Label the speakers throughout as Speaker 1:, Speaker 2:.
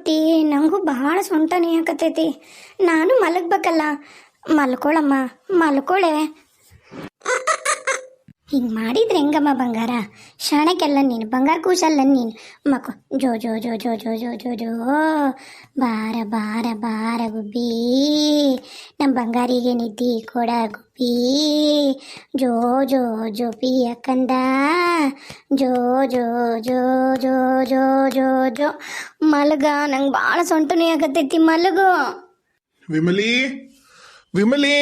Speaker 1: ಆಗತೈತಿ, ನನಗೂ ಭಾಳ ಸೊಂಟ ನೀಯಾಕತೈತಿ. ನಾನು ಮಲಗ್ಬೇಕಲ್ಲ. ಮಲ್ಕೊಳಮ್ಮ, ಮಲ್ಕೊಳೆ. ಹಿಂಗೆ ಮಾಡಿದ್ರೆ ಹೆಂಗಮ್ಮ ಬಂಗಾರ? ಶಾಣಕ್ಕೆಲ್ಲ ನೀನು, ಬಂಗಾರ ಕೂಸಲ್ಲ ನೀನು. ಮಕ್ಕೋ ಜೋ ಜೋ ಜೋ ಜೋ ಜೋ ಜೋ ಜೋ ಜೋ ಬಾರ ಬಾರ ಬಾರ ಗುಬ್ಬಿ, ನಮ್ಮ ಬಂಗಾರಿಗೆ ನಿದ್ದಿ ಕೊಡ ಗುಬ್ಬಿ. ಜೋ ಜೋ ಜೋ ಪಿಯಕ್ಕಂದ, ಜೋ ಜೋ ಜೋ ಜೋ ಜೋ ಜೋ ಜೋ. ಮಲಗ, ನಂಗೆ ಭಾಳ ಸೊಂಟನೇ ಆಗತೈತಿ, ಮಲಗು.
Speaker 2: ವಿಮಲಿ, ವಿಮಲಿ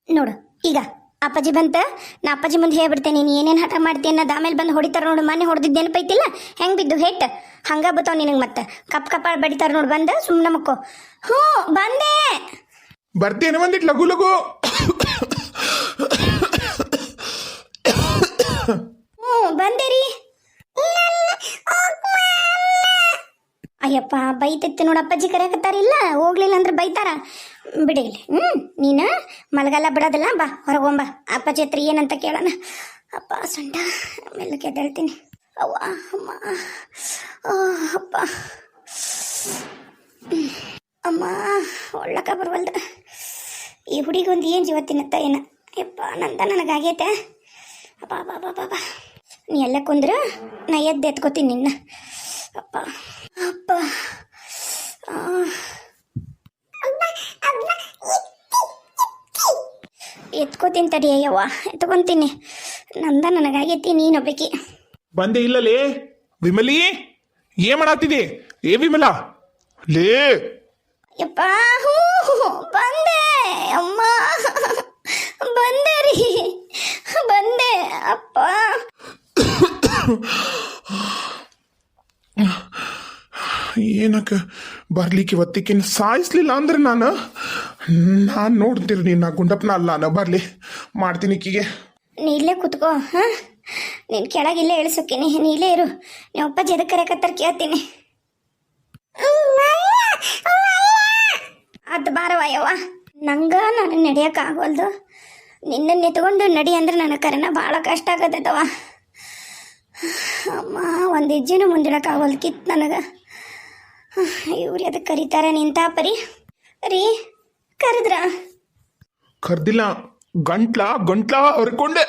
Speaker 1: ನೋಡು ಈಗ ಅಪ್ಪಾಜಿ ಬಂತ. ನಾ ಅಪ್ಪಾಜಿ ಮುಂದೆ ಹೇಳ್ಬಿಡ್ತೇನೆ, ನೀನು ಏನೇನು ಹಠ ಮಾಡ್ತೀನಿ ಅನ್ನೋದು. ಆಮೇಲೆ ಬಂದು ಹೊಡಿತಾರ ನೋಡು. ಮನೆ ಹೊಡೆದಿದ್ದು ನೆನಪೈತಿಲ್ಲ ಹೆಂಗೆ ಬಿದ್ದು ಹೆಟ್ ಹಂಗ ಬತ್ತಾವ ನಿನಗೆ. ಮತ್ತೆ ಕಪ್ಪಾಳ ಬಡಿತಾರ ನೋಡು. ಬಂದ ಸುಮ್ಮನೆ ಮಕ್ಕೋ. ಹ್ಞೂ ಬಂದೆ.
Speaker 2: ಬರ್ತೇನೆ ಒಂದಿಟ್ಟು ಲಘು ಲಘು.
Speaker 1: ಹ್ಞೂ ಬಂದೆ ರೀ. ಅಯ್ಯಪ್ಪ ಬೈತೈತಿ ನೋಡು, ಅಪ್ಪಾಜಿ ಕರೆಯಕತ್ತಾರಿಲ್ಲ. ಹೋಗ್ಲಿಲ್ಲ ಅಂದ್ರೆ ಬೈತಾರ. ಬಿಡಿಲಿ. ನೀನು ಮಲಗಲ್ಲ ಬಿಡೋದಿಲ್ಲ. ಬಾ ಹೊರಗೊಂಬ, ಅಪ್ಪಾಜಿ ಹತ್ರ ಏನಂತ ಕೇಳೋಣ. ಅಪ್ಪ ಸೊಂಟ ಆಮೇಲೆ ಕೆದ್ದೇಳ್ತೀನಿ. ಅವ್ವ ಅಮ್ಮ, ಅಪ್ಪ ಅಮ್ಮ, ಒಳ್ಳಕ ಬರುವಲ್ದ. ಈ ಹುಡುಗೊಂದು ಏನು ಜೀವ ತಿನ್ನತ್ತ ಏನ? ಯಪ್ಪ ನಂದ ನನಗಾಗೈತೆ. ಅಪ್ಪ ಬಾ ಬಾ ಬಾ ಬಾ, ನೀ ಎಲ್ಲ ಕುಂದ್ರು, ನಾ ಎದ್ದು ಎತ್ಕೋತೀನಿ ನಿನ್ನ. ಅಪ್ಪ ಅಪ್ಪ ಎತ್ಕೋತೀನಿ ತಡಿ. ಅಯ್ಯವ್ವ ಎತ್ಕೊಂತೀನಿ. ನಂದ ನನಗಾಗೈತಿ, ನೀನೊಬ್ಬಕಿ.
Speaker 2: ಬಂದೆ ಇಲ್ಲಲೇ ವಿಮಲಿ? ಏನ್ ಮಾಡಾತಿದಿ? ಏ ವಿಮಲ ಲೇ.
Speaker 1: ಯಪ್ಪ ಬಂದೆ ಅಮ್ಮ, ಬಂದೆ ರೀ, ಬಂದೆ ಅಪ್ಪ.
Speaker 2: ಏನಕ್ಕೆ ಬರ್ಲಿಕ್ಕೆ ಇವತ್ತಿಕ್ಕಿನ ಸಾಯಿಸ್ಲಿಲ್ಲ ಅಂದ್ರೆ ನಾನು ನೋಡ್ತೀರಿ. ನಾ ಗುಂಡಪ್ಪನ ಅಲ್ಲ, ನಾನು ಬರ್ಲಿ ಮಾಡ್ತೀನಿ ಈಕಿಗೆ.
Speaker 1: ನೀ ಇಲ್ಲೇ ಕೂತ್ಕೋ. ಹಾಂ, ನೀನು ಕೆಳಗಿಲ್ಲೇ ಇಳಿಸೋಕೀನಿ. ನೀ ಇಲ್ಲೇ ಇರು. ನೀವು ಅಪ್ಪ ಜದ ಕರೆಕತ್ತಾರ ಕೇಳ್ತೀನಿ. ಅದು ಬಾರವಯ್ಯವ್ವ, ನಂಗೆ ನಾನು ನಡೆಯೋಕ್ಕಾಗವಲ್ದು. ನಿನ್ನನ್ನು ಎತ್ಕೊಂಡು ನಡಿ ಅಂದ್ರೆ ನನಗೆ ಕರೆನ ಭಾಳ ಕಷ್ಟ ಆಗತ್ತವ. ಅಮ್ಮ, ಒಂದು ಹೆಜ್ಜೆನೂ ಮುಂದಿಡೋಕ್ಕಾಗವಲ್ದು ಕಿತ್ತು ನನಗೆ. ಇವ್ರು ಅದಕ್ಕೆ ಕರೀತಾರೆ ನಿಂತ ಪರಿ ರೀ? ಕರೆದ್ರ?
Speaker 2: ಕರ್ದಿಲ್ಲ, ಗಂಟ್ಲ ಹರ್ಕೊಂಡೆ.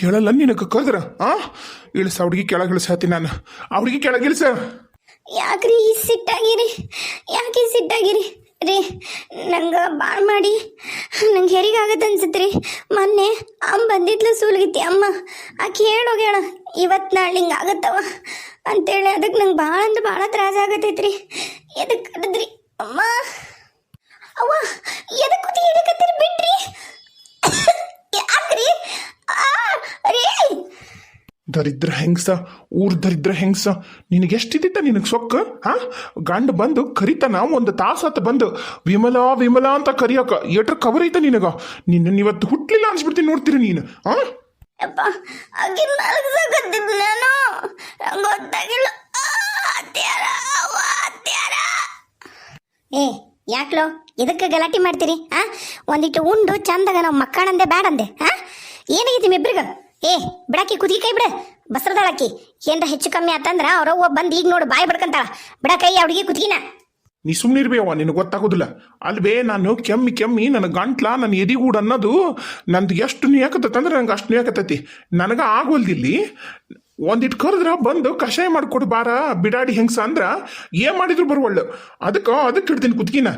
Speaker 2: ಕೇಳಲ್ಲ ನಿನಗೆ ಕರ್ದ್ರ? ಇಳಿಸ ಹುಡುಗಿ ಕೆಳಗೆ ಇಳಿಸಾತೀನಿ ನಾನು. ಆ ಹುಡುಗಿ ಕೆಳಗೆ ಇಳಿಸ.
Speaker 1: ಯಾಕ್ರಿ ಸಿಟ್ಟಾಗಿರಿ? ಯಾಕೆ ಸಿಟ್ಟಾಗಿರಿ ರೀ? ನಂಗೆ ಭಾಳ ಮಾಡಿ ನಂಗೆ ಹೆರಿಗಾಗತ್ತೆ ಅನ್ಸತ್ರಿ. ಮೊನ್ನೆ ಅಮ್ಮ ಬಂದಿದ್ಲು ಸೂಲ್ಗಿತ್ತಿ ಅಮ್ಮ. ಆಕೆ ಹೇಳೋಗ್ಯಾಳ ಇವತ್ತು ನಾಳೆ ಹಿಂಗೆ ಆಗತ್ತವ ಅಂತೇಳಿ. ಅದಕ್ಕೆ ನಂಗೆ ಭಾಳ ಅಂದ್ರೆ ಭಾಳ ತ್ರಾಸ ಆಗತೈತ್ರಿ. ಎದಕ್ಕೆ ಕರೆದ್ರಿ ಅಮ್ಮ? ಅವ್ವ ಎದಕ್ಕೆ ಕೂತಿ ಹಿಡಿಕತ್ತೀರಿ? ಬಿಡ್ರಿ. ಯಾಕ್ರಿ ರೀ?
Speaker 2: ದರಿದ್ರ ಹೆಂಗ್ಸ, ಊರ್ ದರಿದ್ರ ಹೆಂಗ್ಸ. ನಿನಗೆಷ್ಟಿದ್ದಿತ್ತ ನಿನಗೆ ಸೊಕ್ಕ? ಗಂಡ ಬಂದು ಕರಿತಾನ, ಒಂದು ತಾಸತ್ತ ಬಂದು ವಿಮಲಾ ವಿಮಲಾ ಅಂತ ಕರಿಯಕ ಎಟ್ರ ಕವರ್ ಐತ ನಿನಗ? ನಿನ್ನ ಇವತ್ತು ಹುಟ್ಲಿಲ್ಲ ಅನ್ಸ್ಬಿಡ್ತೀನಿ. ನೋಡ್ತೀರಿ ನೀನು?
Speaker 1: ಯಪ್ಪ ಆಗಿನ ಮಲಗಿಸಕತ್ತಿದ್ದು ನಾನು, ನಂಗೆ ಗೊತ್ತಾಗಿಲ್ಲ. ಏ ಯಾಕ್ಲೋ ಇದಕ್ಕೆ ಗಲಾಟೆ ಮಾಡ್ತೀರಿ? ಒಂದಿಟ್ಟು ಉಂಡು ಚಂದಾಗ ನಾವು ಮಕ್ಕಳಂದೆ ಬ್ಯಾಡಂದೆ. ಏನಾಗೈತಿ ನಿಮ್ಮಿಬ್ರಿಗ? ಏ ಬಿಡಾಕಿ ಕುದಿ ಕೈ ಬಿಡ, ಬಸ್ರದಾಳಕಿ. ಏನ್ರ ಹೆಚ್ಚು ಕಮ್ಮಿ ಆತಂದ್ರ ಅವ್ರವ್ವ ಬಂದು ಈಗ ನೋಡು ಬಾಯಿ ಬಿಡ್ಕಂತಾಳ. ಬಿಡ ಕೈ ಅವ್ರಿಗೆ ಕುದ್ಕಿನ.
Speaker 2: ನೀ ಸುಮ್ಮನೆ ಇರ್ಬೇವ, ನಿನಗೆ ಗೊತ್ತಾಗೋದಿಲ್ಲ ಅಲ್ವೇ? ನಾನು ಕೆಮ್ಮಿ ನನ್ನ ಗಂಟ್ಲ, ನನ್ನ ಎದಿಗೂಡು ಅನ್ನೋದು ನಂದು ಎಷ್ಟು ನೀಯಾಕತ್ತಂದ್ರೆ ನಂಗೆ ಅಷ್ಟು ನೀಯಾಕತ್ತೈತಿ. ನನಗೆ ಆಗೋಲ್ದಿಲ್ಲಿ. ಒಂದಿಟ್ಟು ಕರೆದ್ರ ಬಂದು ಕಷಾಯ ಮಾಡ್ಕೊಡು ಬಾರ ಬಿಡಾಡಿ ಹೆಂಗ್ಸ ಅಂದ್ರ ಏನ್ ಮಾಡಿದ್ರು ಬರುವಳ್ಳು. ಅದಕ್ಕೆ ಹಿಡ್ತೀನಿ ಕುದ್ಕಿನ.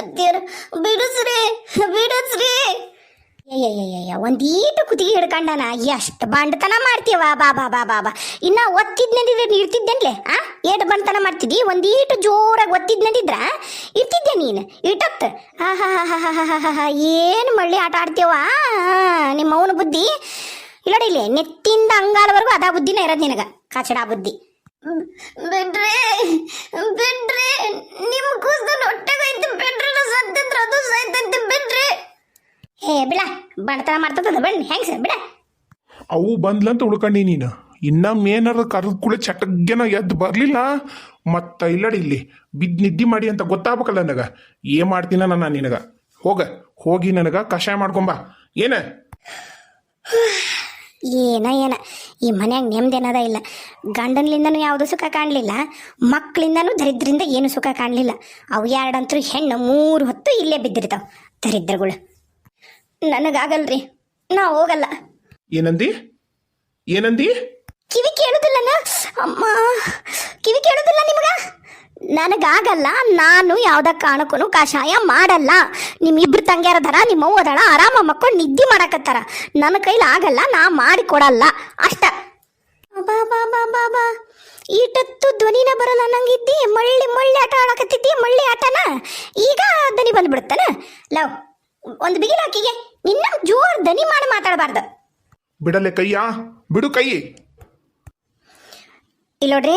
Speaker 1: ಅದೇರ ಬಿಡಿಸ್ರಿ ಬಿಡಿಸ್ರಿ. ಒಂದೀಟು ಕುತ್ತಿಗೆ ಹಿಡ್ಕೊಂಡಾನ. ಎಷ್ಟು ಬಂಡತನ ಮಾಡ್ತೀವ? ಬಾ ಬಾ ಬಾ ಬಾ ಬಾ. ಇನ್ನ ಒತ್ತಿದ್ನಂದಿದ್ರೆ ಇರ್ತಿದ್ದೇನ್ಲೆ? ಏಟು ಬಂಡತನ ಮಾಡ್ತಿದ್ದಿ? ಒಂದೀಟು ಜೋರಾಗಿ ಒತ್ತಿದ್ನಂದಿದ್ರ ಇರ್ತಿದ್ದೆ ನೀನು ಇಟ್ಟತ್ತು. ಏನು ಮಳ್ಳಿ ಆಟ ಆಡ್ತೀವ ನಿಮ್ಮ ಅವನ ಬುದ್ಧಿ. ಇಲ್ಲೋಡಿಲಿ, ನೆತ್ತಿಂದ ಅಂಗಾಲವರೆಗೂ ಅದ ಬುದ್ಧಿನ ಇರೋದು ನಿನಗ, ಕಾಚಡ ಬುದ್ಧಿ. ಬಿಡ್ರಿ ಬಿಡ್ರಿ, ನಿಮ್ ಕೂಸು ಹೊಟ್ಟೆಗೈತಿ. ಬಿಡ್ರಿ, ಸತ್ತಿದ್ರ ಅದು ಸೈತೈತಿ. ಬಿಡ್ರಿ. ಏ ಬಿಡ, ಬಡತನ ಮಾಡ್ತದ ಬನ್ನಿ ಹೆಂಗ್ ಸರ್ ಬಿಡ.
Speaker 2: ಅವು ಬಂದ್ಲಂತ ಉಳ್ಕೊಂಡಿ ನೀನು. ಇನ್ನೇನಾರ ಕರೆದ ಕೂಡ ಚಟಗ್ಗೆನ ಎದ್ದು ಬರಲಿಲ್ಲ. ಮತ್ತ ಇಲ್ಲಡಿ ಇಲ್ಲಿ ಬಿದ್ದು ನಿದ್ದೆ ಮಾಡಿ ಅಂತ ಗೊತ್ತಾಗಬೇಕಲ್ಲ ನನಗ. ಏನ್ ಮಾಡ್ತೀನ ನಾನು ನಿನಗ? ಹೋಗಿ ನನಗ ಕಷಾಯ ಮಾಡ್ಕೊಂಬ. ಏನ
Speaker 1: ಏನ ಈ ಮನ್ಯಾಗ ನೆಮ್ಮದೇನದ ಇಲ್ಲ. ಗಂಡನ್ಲಿಂದನೂ ಯಾವುದು ಸುಖ ಕಾಣಲಿಲ್ಲ, ಮಕ್ಕಳಿಂದನೂ ದರಿದ್ರಿಂದ ಏನು ಸುಖ ಕಾಣಲಿಲ್ಲ. ಅವು ಎರಡಂತರೂ ಹೆಣ್ಣು 3 ಹೊತ್ತು ಇಲ್ಲೇ ಬಿದ್ದಿರ್ತಾವ ದರಿದ್ರಗಳು. ನನಗಾಗಲ್ರಿ, ನಾ ಹೋಗಲ್ಲ.
Speaker 2: ಏನಂದಿ?
Speaker 1: ಕಿವಿ ಕೇಳುದಿಲ್ಲನ ಅಮ್ಮ? ಕಿವಿ ಕೇಳುದಿಲ್ಲ ನಿಮಗ? ನನಗಾಗಲ್ಲ. ನಾನು ಯಾವ್ದ ಕಾರಣಕ್ಕೂ ಕಷಾಯ ಮಾಡಲ್ಲ. ನಿಮ್ಮಿಬ್ರು ತಂಗ್ಯಾರದಾರ, ನಿಮ್ಮ ಅವ್ವದಾಳ, ಆರಾಮ ಮಕ್ಕಳು ನಿದ್ದೆ ಮಾಡಕತ್ತಾರ. ನನ್ನ ಕೈಲಿ ಆಗಲ್ಲ, ನಾ ಮಾಡಿಕೊಡಲ್ಲ ಅಷ್ಟ. ಬಾ ಬಾ ಬಾ ಬಾ ಬಾ ಈಟತ್ತು ಧ್ವನಿನ ಬರಲ್ಲ ನಂಗಿದ್ದಿ. ಮಳ್ಳಿ ಆಟ ಆಡಕತ್ತಿದ್ದಿ, ಮಳ್ಳಿ ಆಟನ. ಈಗ ದನಿ ಬಂದ್ಬಿಡ್ತಾನ. ಲವ್, ಒಂದು ಬಿಗಿಲ ಹಾಕಿಗೆ. ನಿನ್ನ ಜೋರ್ ದನಿ ಮಾಡಿ ಮಾತಾಡಬಾರ್ದು.
Speaker 2: ಬಿಡಲೆ ಕೈಯಾ, ಬಿಡು ಕೈ.
Speaker 1: ಇಲ್ಲೋಡ್ರಿ,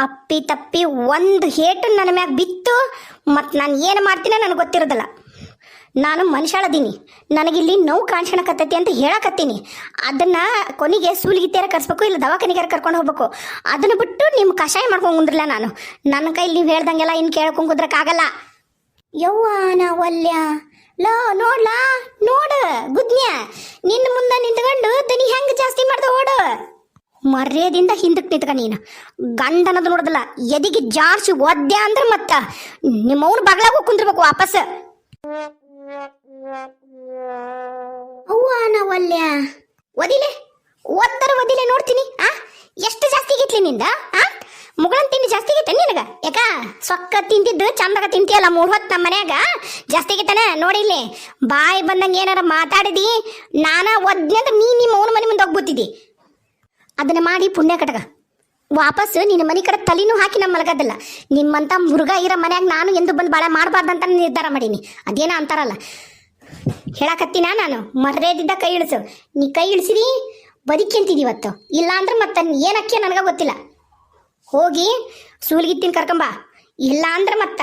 Speaker 1: ಅಪ್ಪಿ ತಪ್ಪಿ ಒಂದು ಹೇಟು ನನ್ನ ಮ್ಯಾಗ ಬಿತ್ತು ಮತ್ತು ನಾನು ಏನು ಮಾಡ್ತೀನೋ ನನಗೆ ಗೊತ್ತಿರೋದಿಲ್ಲ. ನಾನು ಮನುಷ್ಯಳದೀನಿ, ನನಗಿಲ್ಲಿ ನೋವು ಕಾಣಿಸ್ಕೊಳಕತ್ತೈತಿ ಅಂತ ಹೇಳಕತ್ತೀನಿ. ಅದನ್ನು ಕೊನೆಗೆ ಸೂಲಿಗಿತ್ತೇರ ಕರ್ಸ್ಬೇಕು, ಇಲ್ಲ ದವಾಖಾನಿಗಾರ ಕರ್ಕೊಂಡು ಹೋಗ್ಬೇಕು. ಅದನ್ನು ಬಿಟ್ಟು ನಿಮ್ಮ ಕಷಾಯ ಮಾಡ್ಕೊಂಡು ಕುಂದ್ರಲ್ಲ ನಾನು. ನನ್ನ ಕೈಲಿ ನೀವು ಹೇಳ್ದಂಗೆಲ್ಲ ಇನ್ನು ಕೇಳ್ಕೊಂಡು ಕುಂದ್ರಕ್ಕಾಗಲ್ಲ. ಯವ್ವ ನಾ ಒಲ್ಯ ಲೋ, ನೋಡ್ಲಾ ನೋಡು ಗುದ್ನ್ಯ, ನಿನ್ನ ಮುಂದೆ ನಿಂತ್ಕೊಂಡು ದನಿ ಹೆಂಗೆ ಜಾಸ್ತಿ ಮಾಡ್ದೆ ಓಡು. ಮರ್ಯಾದಿಂದ ಹಿಂದಕ್ಕೆ ನಿಂತ್ಕ. ನೀನು ಗಂಡನದು ನೋಡೋದಿಲ್ಲ, ಎದಿಗೆ ಜಾರ್ಸಿ ಒದ್ದೆ ಅಂದ್ರೆ ಮತ್ತ ನಿಮ್ಮವ್ನ ಬಗ್ಲಾಗ ಕುಂದ್ರಬೇಕು ವಾಪಸ್. ಅವ್ವ ನಾವಲ್ಯ ಒದಿಲೆ ಒದಿಲೆ ನೋಡ್ತೀನಿ. ಎಷ್ಟು ಜಾಸ್ತಿ ಆಗೈತ್ಲಿ ನಿಂದ? ಮುಗಳನ್ ತಿಂಡಿ ಜಾಸ್ತಿ ಆಗೈತೆ ನಿನಗ? ಯಾಕ ಸೊಕ್ಕ ತಿಂತಿದ್ದು ಚಂದಾಗ ತಿಂತಿಯಲ್ಲ 3 ಹೊತ್ತು ನಮ್ಮ ಮನ್ಯಾಗ ಜಾಸ್ತಿ ಆಗೈತಾನೆ. ನೋಡಿ ಇಲ್ಲಿ ಬಾಯಿ ಬಂದಂಗೆ ಏನಾರ ಮಾತಾಡಿದಿ, ನಾನ ಒದ್ನೆ ಅಂದ್ರೆ ನೀ ನಿಮ್ಮ ಅವ್ನ ಮನೆ ಮುಂದೆ ಹೋಗ್ಬಿಟ್ಟಿದ್ದಿ. ಅದನ್ನ ಮಾಡಿ ಪುಣ್ಯ ಕಟಕ ವಾಪಸ್ ನಿನ್ನ ಮನೆ ಕಡೆ ತಲೆನೂ ಹಾಕಿ ನಮ್ಮ ಮಲಗದಿಲ್ಲ. ನಿಮ್ಮಂತ ಮುರುಗ ಇರೋ ಮನ್ಯಾಗ ನಾನು ಎಂದು ಬಂದು ಬಾಳೆ ಮಾಡಬಾರ್ದಂತ ನಿರ್ಧಾರ ಮಾಡೀನಿ. ಅದೇನ ಅಂತಾರಲ್ಲ, ಹೇಳಕತ್ತೀನ ನಾನು, ಮರ್ಯಾದಿದ್ದ ಕೈ ಇಳಿಸು. ನೀ ಕೈ ಇಳಿಸಿದಿ ಬದುಕಿಂತಿದಿ ಇವತ್ತು. ಇಲ್ಲ ಅಂದ್ರೆ ಮತ್ತೆ ಏನಕ್ಕೆ ನನಗ ಗೊತ್ತಿಲ್ಲ. ಹೋಗಿ ಸೂಲ್ಗಿತ್ತಿನ ಕರ್ಕೊಂಬ, ಇಲ್ಲ ಅಂದ್ರೆ ಮತ್ತ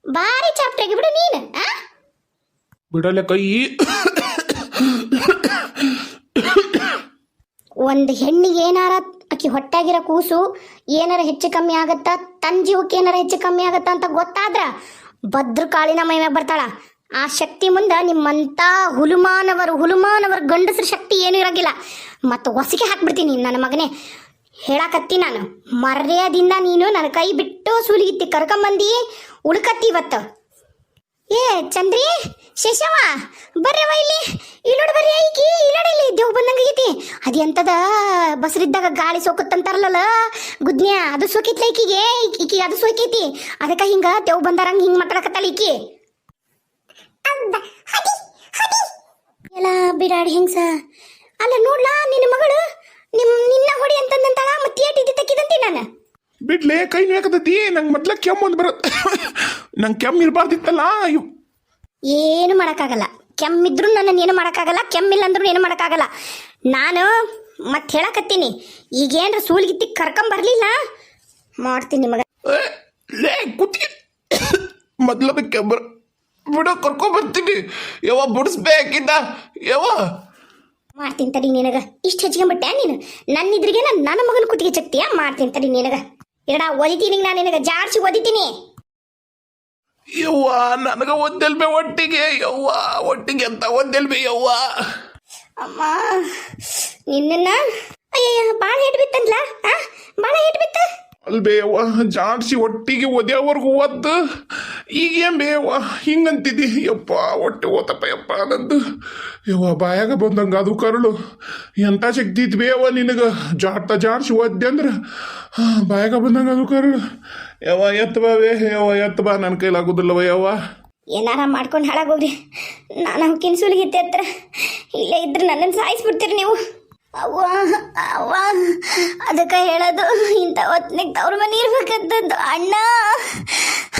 Speaker 1: ಬಾರಿ ಚಾಪ್ಟ್ರಾಗಿ ಬಿಡು ನೀನು.
Speaker 2: ಬಿಡಲೆ ಕೈ.
Speaker 1: ಒಂದು ಹೆಣ್ಣಿಗೆ ಏನಾರ ಆಕಿ ಹೊಟ್ಟಾಗಿರೋ ಕೂಸು ಏನಾರ ಹೆಚ್ಚು ಕಮ್ಮಿ ಆಗತ್ತಾ, ತನ್ನ ಜೀವಕ್ಕೆ ಏನಾರ ಹೆಚ್ಚು ಕಮ್ಮಿ ಆಗತ್ತಾ ಅಂತ ಗೊತ್ತಾದ್ರ ಭದ್ರ ಕಾಳಿನ ಮೈಮ್ಯಾಗ ಬರ್ತಾಳ. ಆ ಶಕ್ತಿ ಮುಂದೆ ನಿಮ್ಮಂತ ಹುಲುಮಾನವರು ಗಂಡಸ್ರ ಶಕ್ತಿ ಏನೂ ಇರೋಗಿಲ್ಲ. ಮತ್ತು ಹೊಸಿಗೆ ಹಾಕ್ಬಿಡ್ತೀನಿ ನನ್ನ ಮಗನೇ. ಹೇಳಕತ್ತಿ ನಾನು, ಮರ್ಯಾದಿಂದ ನೀನು ನನ್ನ ಕೈ ಬಿಟ್ಟು ಸೂಲಿಗಿತ್ತಿ ಕರ್ಕೊಂಬಂದಿ ಉಳ್ಕತ್ತಿ ಇವತ್ತು. ಏ ಚಂದ್ರಿ, ಶೇಷವ ಬರ್ರವ ಇಲ್ಲಿ. ಇಲ್ಲೋಡು ಬರ್ರಿ, ಈಕಿ ಇಲ್ಲೋಡಿಲ್ಲಿ ದೇವ್ ಬಂದಂಗೈತಿ. ಅದು ಎಂತದ ಬಸರಿದ್ದಾಗ ಗಾಳಿ ಸೋಕತ್ತಂತಾರಲ್ಲ ಗುದ್ನ್ಯ, ಅದು ಸೋಕಿತ್ಲ ಈಕಿಗೆ. ಈಕಿ ಅದು ಸೋಕೈತಿ, ಅದಕ್ಕೆ ಹಿಂಗ ದೇವ್ ಬಂದಾರಂಗ ಹಿಂಗ್ ಮಾತಾಡಕತ್ತಾಳ ಈಕಿ. ಎಲ್ಲ ಬಿಡಾಡಿ ಹಿಂಗ್ಸ. ಅಲ್ಲ ನೋಡ್ಲಾ ನಿನ್ನ ಮಗಳು ನಿನ್ನ ಹೊಡಿ ಅಂತಂದಂತಾಳ. ಮತ್ತೆ ಏಟಿದ್ದಿ ತಕ್ಕಿದಂತಿ ನಾನು.
Speaker 2: ಬಿಡ್ಲೆ ಕೈ ನೋಯಕತ್ತೈತಿ. ನಂಗೆ ಮೊದ್ಲ ಕೆಮ್ಮು ಒಂದು ಬರುತ್ತೆ. ನಂಗೆ ಕೆಮ್ಮು ಇರಬಾರ್ದಿತ್ತಲ್ಲ.
Speaker 1: ಏನು ಮಾಡೋಕ್ಕಾಗಲ್ಲ, ಕೆಮ್ಮಿದ್ರು ನನ್ನನ್ನು ಏನು ಮಾಡೋಕ್ಕಾಗಲ್ಲ, ಕೆಮ್ಮಿಲ್ಲ ಅಂದ್ರೂ ಏನು ಮಾಡೋಕ್ಕಾಗಲ್ಲ. ನಾನು ಮತ್ತೆ ಹೇಳಕತ್ತೀನಿ, ಈಗೇನ್ರ ಸೂಲ್ಗಿತ್ತಿ ಕರ್ಕೊಂಬರ್ಲಿಲ್ಲ ಮಾಡ್ತೀನಿ ಮಗ.
Speaker 2: ಲೇ ಕುತ್ತಿ ಮೊದ್ಲದ ಕೆಮ್ಮು ಬಿಡೋ ಕರ್ಕೊಂಬರ್ತೀನಿ. ಯಾವ ಬಿಡಿಸ್ಬೇಕಿದ್ದ ಯಾವ
Speaker 1: ಮಾಡ್ತೀನಿ ತಡಿ ನಿನಗ. ಇಷ್ಟು ಹೆಚ್ಚಿಗೆಂಬಿಟ್ಟೆ ನೀನು ನನ್ನ ಇದ್ರಿಗೆ. ನನ್ನ ಮಗನ ಕುತ್ತಿಗೆ ಚಕ್ತಿಯ ಮಾಡ್ತೀನಿ ತಡಿ ನಿನಗ. ಎಡ ಒದಿತೀನಿ ನಾನು ನಿನಗ, ಜಾಡ್ಸಿ ಒದಿತೀನಿ.
Speaker 2: ಯವ್ವ ನನಗ ಒಂದೆಲ್ಬೆ ಒಟ್ಟಿಗೆ. ಯವ್ವ ಒಟ್ಟಿಗೆ ಅಂತ ಒಂದೆಲ್ಬೆ ಯವ್ವ.
Speaker 1: ಅಮ್ಮ ನಿನ್ನ ಅಯ್ಯ ಬಾಳ ಹೇಟ್ ಬಿತ್ತಂದ್ಲ, ಬಾಳ ಹೇಟ್ ಬಿತ್ತ.
Speaker 2: ಅಲ್ಬೇ ಯವ್ವ, ಜಾಡ್ಸಿ ಒಟ್ಟಿಗೆ ಒದ್ಯಾವರ್ಗು ಒದ್ದು ಈಗೇನ್ ಬೇವ ಹಿಂಗಂತಿದ್ದಿ. ಯಪ್ಪ ಹೊಟ್ಟೆ ಓತಪ್ಪ ಯಪ್ಪ ನಂದು. ಯವ್ವ ಬಾಯಾಗ ಬಂದಂಗ ಅದು ಕರುಳು. ಎಂತ ಶಕ್ತಿ ಇತ್ತು ಬೇವ ನಿನಗ. ಜಾಡ್ಸಿ ಒದ್ದೆ ಅಂದ್ರೆ ಬಾಯಾಗ ಬಂದಂಗ ಅದು ಕರುಳು. ಯವ್ವ ಎತ್ತ ಬಾವೇ, ಯವ್ವ ಎತ್ತ ಬಾ. ನನ್ನ ಕೈಲಾಗುದಿಲ್ಲವ ಯವ್ವ.
Speaker 1: ಏನಾರ ಮಾಡ್ಕೊಂಡು ಹಾಳಾಗೋಗ್ರಿ. ನಾನು ಕಿನ್ಸುಲಿಗಿತ್ತೆ ಹತ್ರ ಇಲ್ಲೇ ಇದ್ರೆ ನನ್ನನ್ನು ಸಾಯಿಸ್ಬಿಡ್ತೀರಿ ನೀವು. ಅವ್ವ ಅವ್ವ, ಅದಕ್ಕೆ ಹೇಳೋದು ಇಂಥ ಹೊತ್ನಾಗ ತವ್ರ ಮನೆ ಇರ್ಬೇಕಂತದ್ದು. ಅಣ್ಣ,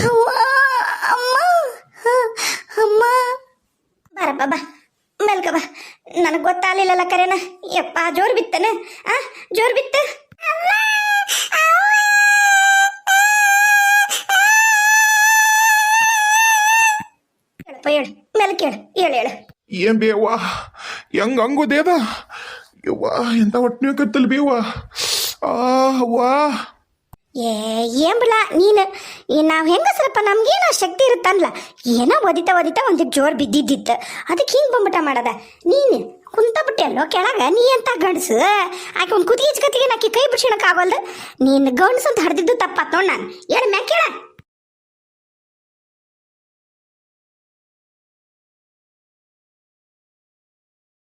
Speaker 1: ಅವ್ವ, ಅಮ್ಮ, ಅಮ್ಮ. ಬಾರಪ್ಪ ಬಾ, ಮೆಲ್ಕ ಬಾ. ನನಗೆ ಗೊತ್ತಾಗಲಿಲ್ಲಲ್ಲ ಕರೆನ. ಯಪ್ಪ ಜೋರು ಬಿತ್ತನ, ಜೋರು ಬಿತ್ತ. ಹೇಳಪ್ಪ ಹೇಳು, ಮೆಲ್ಕ ಹೇಳು, ಹೇಳು.
Speaker 2: ಏನ್ ಬೇವ ಹೆಂಗ ಹಂಗೋದೇದ ಯವ್ವ. ಎಂತ ಹೊಟ್ಟೆ ಕತ್ತಲ್ ಬೇವ. ಅವ್ವಾ
Speaker 1: ಏನ್ ಬಿಡ ನೀನು. ನಾವು ಹೆಂಗಸ್ರಪ್ಪ, ನಮ್ಗೇನೋ ಶಕ್ತಿ ಇರುತ್ತಲ್ಲ. ಏನೋ ಒದಿತಾ ಒಂದಿಟ್ಟು ಜೋರು ಬಿದ್ದಿದ್ದಿತ್ತು, ಅದಕ್ಕೆ ಹಿಂಗೆ ಬಂದ್ಬಿಟ್ಟ ಮಾಡದ. ನೀನು ಕುಂತ ಬಿಟ್ಟೆಲ್ಲೋ ಕೆಳಗ ನೀ ಅಂತ ಗಂಡಸು ಆಕೆ ಒಂದು ಕುತ್ತಿಗೆ ಕತ್ತಿಗೆ ಆಕಿ ಕೈ ಬಿಡ್ಸಿಣಕ್ ಆಗಲ್ದು ನೀನು ಗಂಡಸು ಅಂತ ಹಡ್ದಿದ್ದು ತಪ್ಪಾತ್ ನೋಡ್ ನಾನು ಹೇಳ ಮ್ಯಾಕ್ ಕೇಳ